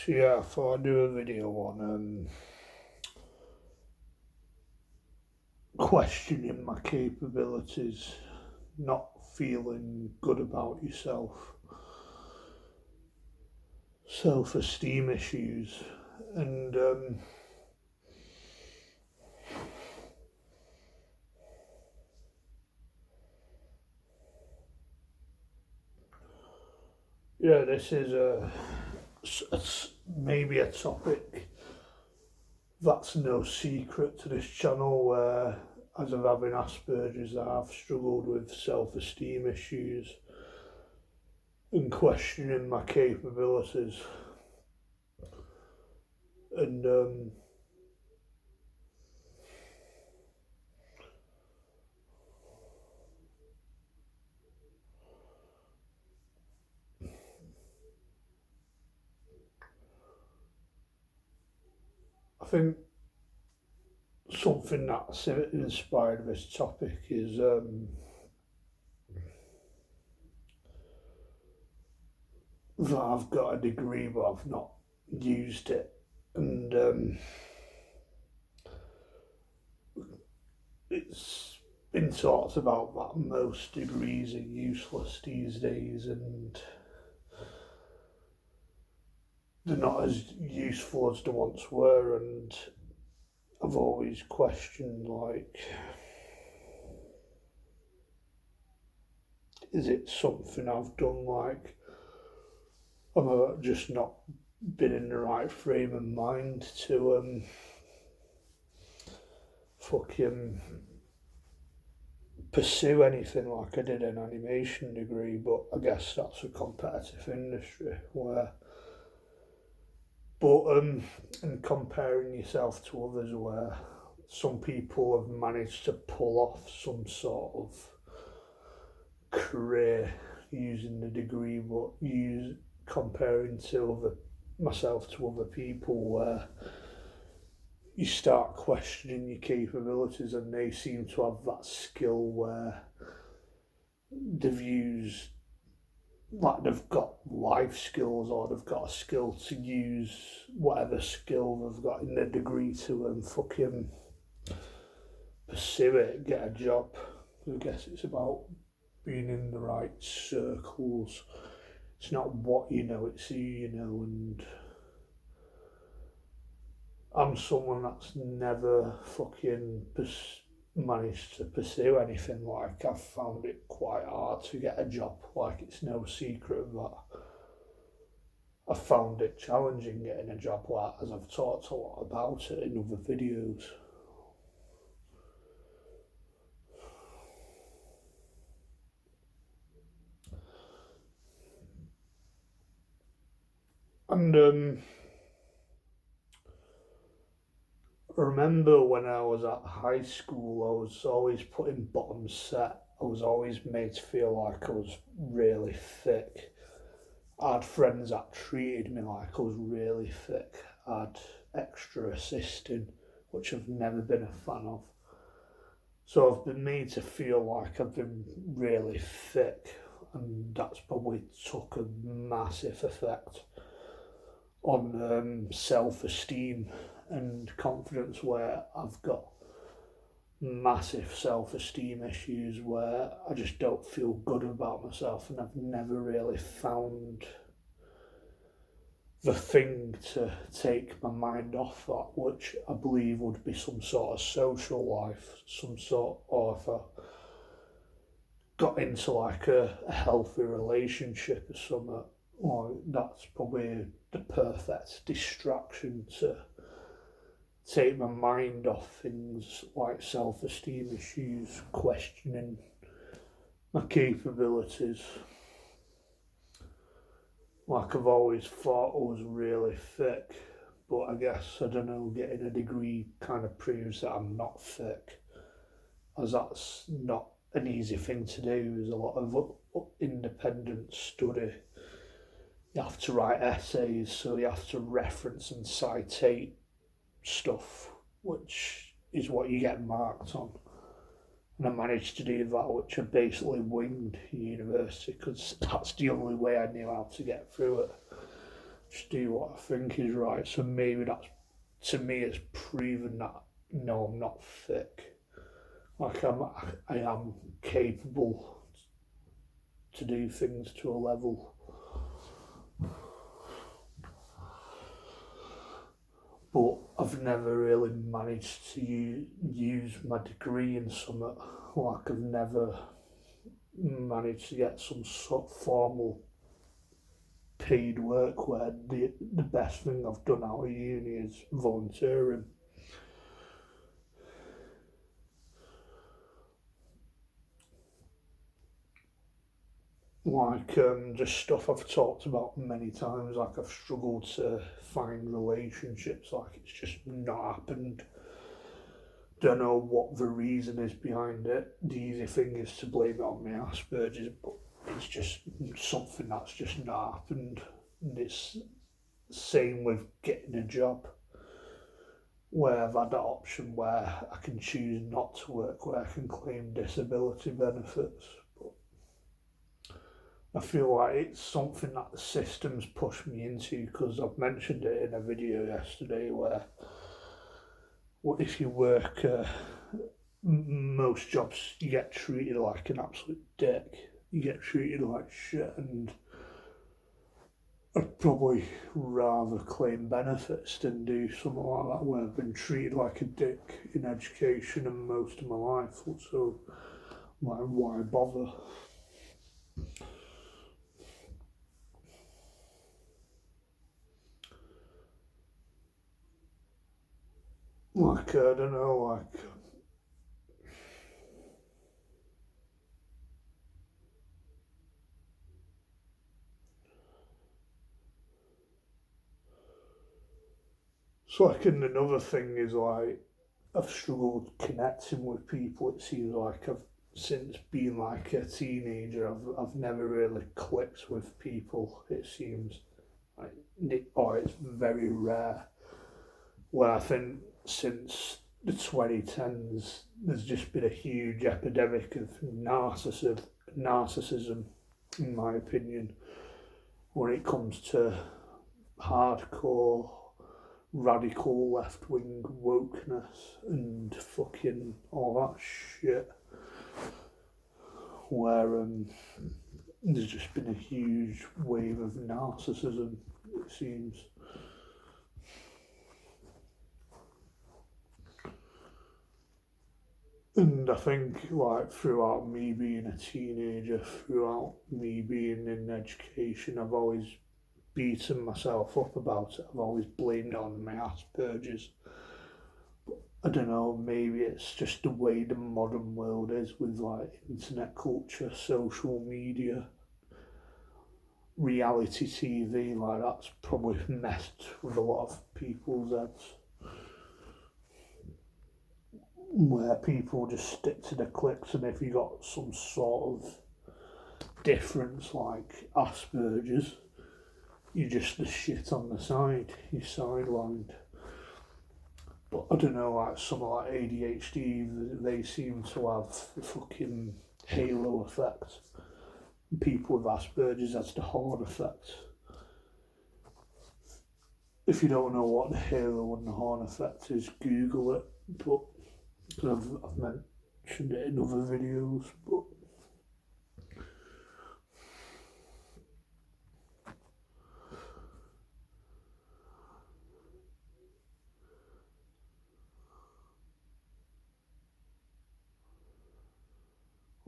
So yeah, I thought I'd do a video on questioning my capabilities, not feeling good about yourself, self-esteem issues, and yeah, this is maybe a topic that's no secret to this channel. Where, as of having Aspergers, I've struggled with self-esteem issues and questioning my capabilities, and I think something that's inspired this topic is that I've got a degree but I've not used it, and it's been talked about that most degrees are useless these days, and they're not as useful as they once were. And I've always questioned, like, is it something I've done? Like, have I just not been in the right frame of mind to fucking pursue anything like I did an animation degree? But I guess that's a competitive industry where, but and comparing yourself to others, where some people have managed to pull off some sort of career using the degree, but use comparing to other myself to other people, where you start questioning your capabilities, and they seem to have that skill where they've used, like, they've got life skills, or they've got a skill to use whatever skill they've got in their degree to fucking pursue it, get a job. I guess it's about being in the right circles. It's not what you know, it's who you know. And I'm someone that's never fucking managed to pursue anything. Like, I've found it quite hard to get a job. Like, it's no secret that I found it challenging getting a job, like, as I've talked a lot about it in other videos. And I remember when I was at high school, I was always put in bottom set. I was always made to feel like I was really thick. I had friends that treated me like I was really thick. I had extra assisting, which I've never been a fan of. So I've been made to feel like I've been really thick, and that's probably took a massive effect on self-esteem and confidence, where I've got massive self-esteem issues where I just don't feel good about myself, and I've never really found the thing to take my mind off that, which I believe would be some sort of social life, some sort, or if I got into like a healthy relationship or something, or that's probably the perfect distraction to take my mind off things like self-esteem issues, questioning my capabilities. Like, I've always thought I was really thick, but I guess, I don't know, getting a degree kind of proves that I'm not thick, as that's not an easy thing to do. There's a lot of independent study. You have to write essays, so you have to reference and citate stuff, which is what you get marked on. And I managed to do that, which I basically winged university, because that's the only way I knew how to get through it. just do what I think is right. So maybe that's, to me, it's proven that no, I'm not thick. Like I am capable to do things to a level, but I've never really managed to use my degree in something. Like I've never managed to get some sort of formal paid work where the best thing I've done out of uni is volunteering. Like just stuff I've talked about many times. Like I've struggled to find relationships. Like it's just not happened. Don't know what the reason is behind it. The easy thing is to blame it on my Aspergers, but it's just something that's just not happened. And it's same with getting a job, where I've had that option where I can choose not to work, where I can claim disability benefits. But I feel like it's something that the system's pushed me into, because I've mentioned it in a video yesterday where if you work most jobs, you get treated like an absolute dick. You get treated like shit, and I'd probably rather claim benefits than do something like that where I've been treated like a dick in education and most of my life. So, like, why bother? Like, I don't know, like, so like, and another thing is like, I've struggled connecting with people. It seems like since being like a teenager, I've never really clicked with people. It seems like, or it's very rare. Where I think since the 2010s, there's just been a huge epidemic of narcissism, in my opinion, when it comes to hardcore radical left wing wokeness and fucking all that shit, where there's just been a huge wave of narcissism, it seems. And I think, like, throughout me being a teenager, throughout me being in education, I've always beaten myself up about it. I've always blamed it on my Asperger's. I don't know, maybe it's just the way the modern world is with like internet culture, social media, reality TV, like that's probably messed with a lot of people's heads. Where people just stick to the clicks, and if you got some sort of difference like Asperger's, you're just the shit on the side, you're sidelined. But I don't know, like someone like ADHD, they seem to have the fucking halo effect. People with Asperger's, that's the horn effect. If you don't know what the halo and the horn effect is, Google it. But I've mentioned it in other videos. But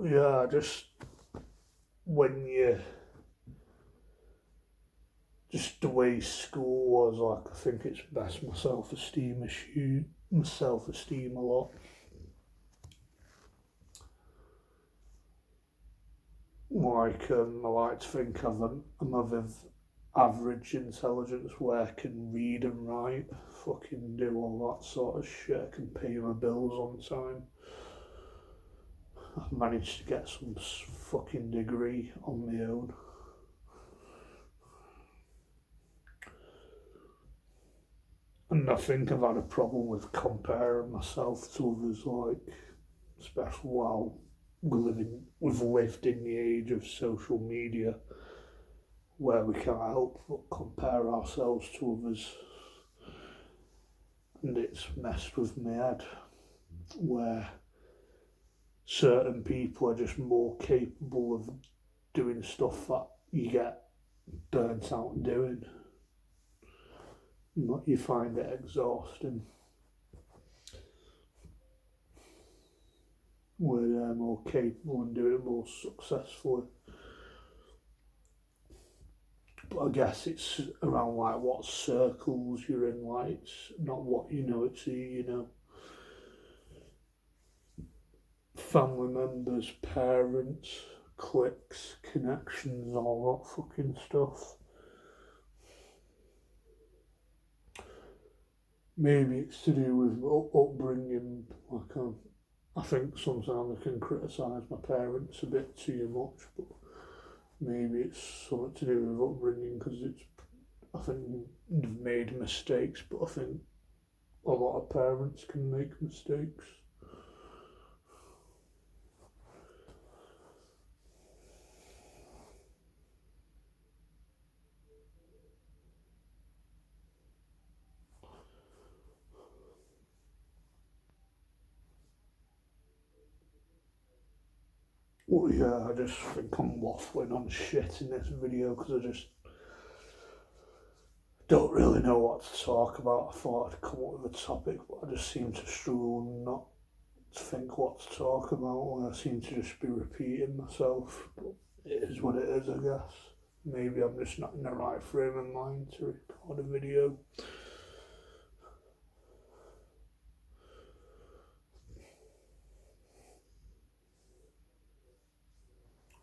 yeah, just when you just the way school was, like I think it's best my self esteem a lot. Like I like to think I'm of average intelligence where I can read and write, fucking do all that sort of shit. I can pay my bills on time. I've managed to get some fucking degree on my own. And I think I've had a problem with comparing myself to others, like, especially while we've lived in the age of social media, where we can't help but compare ourselves to others, and it's messed with my head where certain people are just more capable of doing stuff that you get burnt out doing. You find it exhausting. Where they're more capable and do it more successfully. But I guess it's around like what circles you're in, like it's not what you know, it's who you know. Family members, parents, cliques, connections, all that fucking stuff. Maybe it's to do with upbringing. I think sometimes I can criticise my parents a bit too much, but maybe it's something to do with upbringing because I think they've made mistakes, but I think a lot of parents can make mistakes. Well, yeah, I just think I'm waffling on shit in this video because I just don't really know what to talk about. I thought I'd come up with a topic, but I just seem to struggle not to think what to talk about, and I seem to just be repeating myself. But it is what it is, I guess. Maybe I'm just not in the right frame of mind to record a video.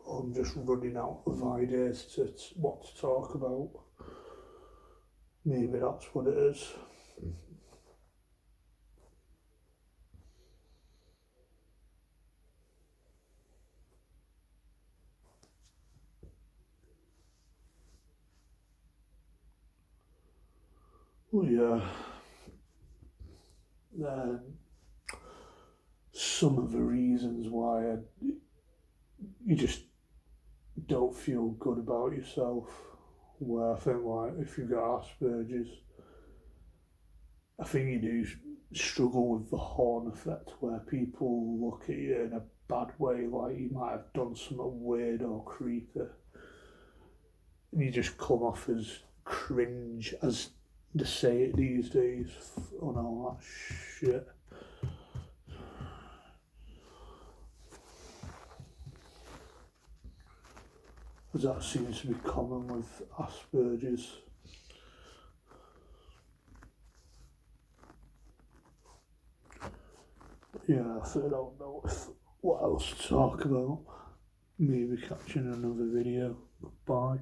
I'm just running out of ideas to what to talk about. Maybe that's what it is. Well, yeah. Some of the reasons why you just don't feel good about yourself. Where I think, like, if you've got Aspergers, I think you do struggle with the horn effect where people look at you in a bad way, like you might have done something weird or creepy, and you just come off as cringe, as they say it these days, on all that shit. Because that seems to be common with Asperger's. Yeah, I don't know what else to talk about. Maybe catching another video. Goodbye.